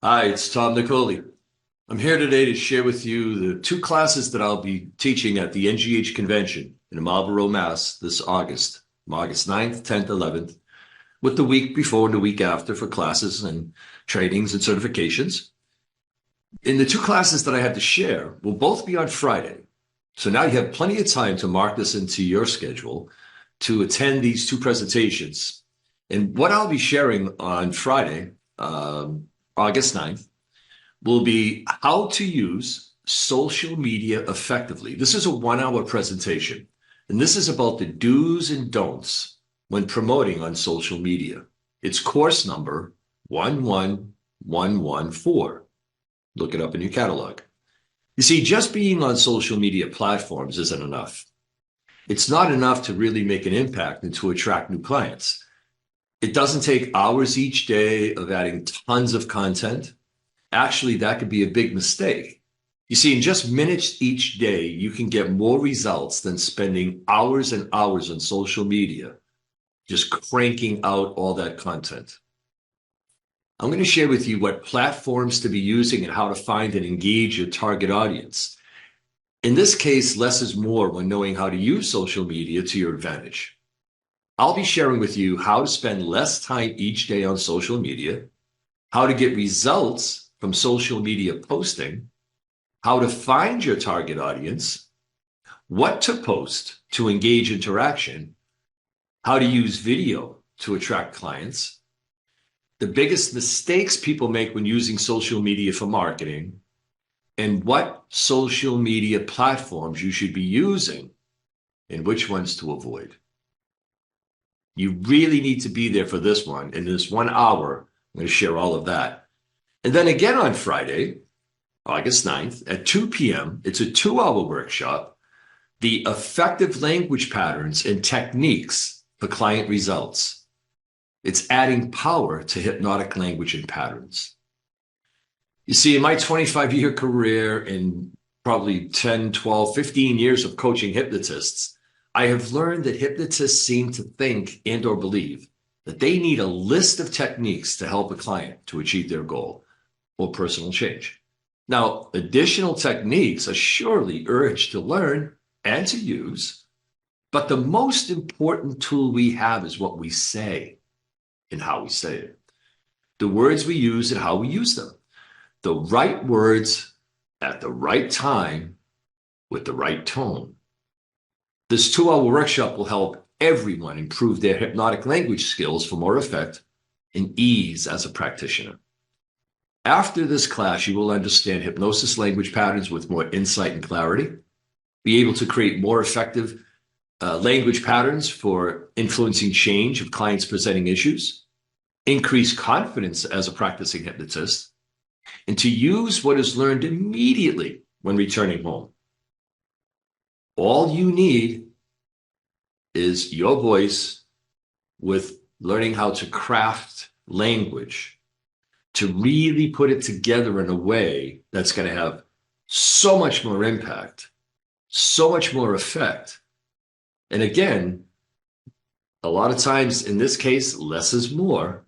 Hi, it's Tom Nicoli. I'm here today to share with you the two classes that I'll be teaching at the NGH Convention in Marlborough, Mass. this August, August 9th, 10th, 11th, with the week before and the week after for classes and trainings and certifications. In the two classes that I have to share will both be on Friday. So now you have plenty of time to mark this into your schedule to attend these two presentations. And what I'll be sharing on Friday, August 9th, will be how to use social media effectively. This is a 1-hour presentation, and this is about the do's and don'ts when promoting on social media. It's course number 11114. Look it up in your catalog. You see, just being on social media platforms isn't enough. It's not enough to really make an impact and to attract new clients. It doesn't take hours each day of adding tons of content. Actually, that could be a big mistake. You see, in just minutes each day, you can get more results than spending hours and hours on social media, just cranking out all that content. I'm going to share with you what platforms to be using and how to find and engage your target audience. In this case, less is more when knowing how to use social media to your advantage. I'll be sharing with you how to spend less time each day on social media, how to get results from social media posting, how to find your target audience, what to post to engage interaction, how to use video to attract clients, the biggest mistakes people make when using social media for marketing, and what social media platforms you should be using and which ones to avoid. You really need to be there for this one. In this 1 hour, I'm going to share all of that. And then again on Friday, August 9th at 2 p.m., it's a 2-hour workshop, the effective language patterns and techniques for client results. It's adding power to hypnotic language and patterns. You see, in my 25-year career and probably 10, 12, 15 years of coaching hypnotists, I have learned that hypnotists seem to think and or believe that they need a list of techniques to help a client to achieve their goal or personal change. Now, additional techniques are surely urged to learn and to use, but the most important tool we have is what we say and how we say it. The words we use and how we use them. The right words at the right time with the right tone. This 2-hour workshop will help everyone improve their hypnotic language skills for more effect and ease as a practitioner. After this class, you will understand hypnosis language patterns with more insight and clarity, be able to create more effective language patterns for influencing change of clients presenting issues, increase confidence as a practicing hypnotist, and to use what is learned immediately when returning home. All you need is your voice with learning how to craft language, to really put it together in a way that's going to have so much more impact, so much more effect. And again, a lot of times in this case, less is more,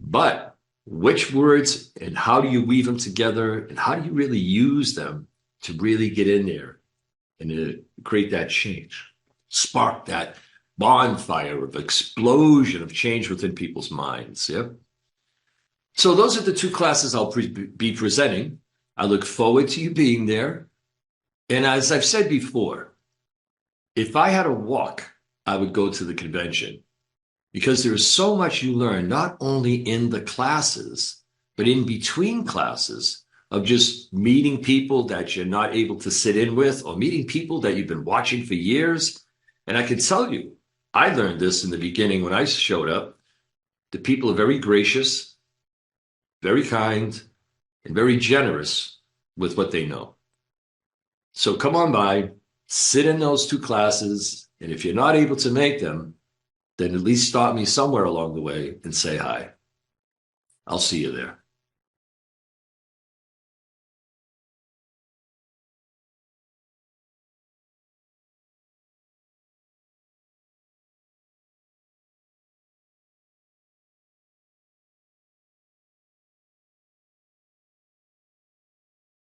but which words and how do you weave them together and how do you really use them to really get in there and to create that change, spark that bonfire of explosion of change within people's minds. Yeah. So those are the two classes I'll be presenting. I look forward to you being there. And as I've said before, if I had to walk, I would go to the convention because there's so much you learn, not only in the classes, but in between classes of just meeting people that you're not able to sit in with or meeting people that you've been watching for years. And I can tell you, I learned this in the beginning when I showed up. The people are very gracious, very kind, and very generous with what they know. So come on by, sit in those two classes, and if you're not able to make them, then at least stop me somewhere along the way and say hi. I'll see you there.